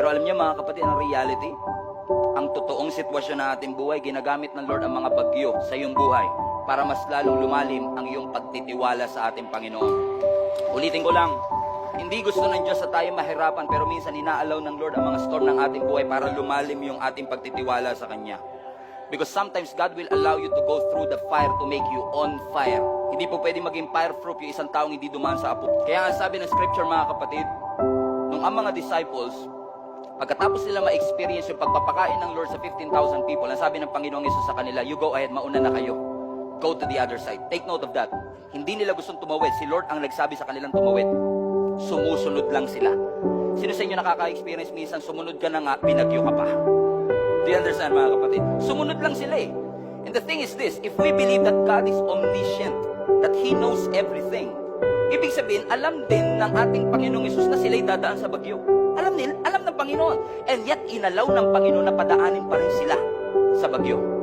Pero alam niyo mga kapatid, ang reality, ang totoong sitwasyon ng ating buhay, ginagamit ng Lord ang mga bagyo sa iyong buhay para mas lalong lumalim ang iyong pagtitiwala sa ating Panginoon. Ulitin ko lang, hindi gusto ng Diyos sa tayo mahirapan, pero minsan inaalaw ng Lord ang mga storm ng ating buhay para lumalim yung ating pagtitiwala sa Kanya. Because sometimes God will allow you to go through the fire to make you on fire. Hindi po pwede maging fireproof yung isang taong hindi dumaan sa apo. Kaya ang sabi ng scripture mga kapatid, nung ang mga disciples, pagkatapos nila ma-experience yung pagpapakain ng Lord sa 15,000 people, ang sabi ng Panginoong Yesus sa kanila, you go ahead, mauna na kayo. Go to the other side. Take note of that. Hindi nila gustong tumawid. Si Lord ang nagsabi sa kanilang tumawid. Sumusunod lang sila. Sino sa inyo nakaka-experience minsan, sumunod ka na nga, binagyo ka pa? Do you understand mga kapatid? Sumunod lang sila eh. And the thing is this, if we believe that God is omniscient, that He knows everything, ibig sabihin, alam din ng ating Panginoong Yesus na sila'y dadaan sa bagyo. Alam ng Panginoon. And yet, inalaw ng Panginoon na padaanin pa rin sila sa bagyo.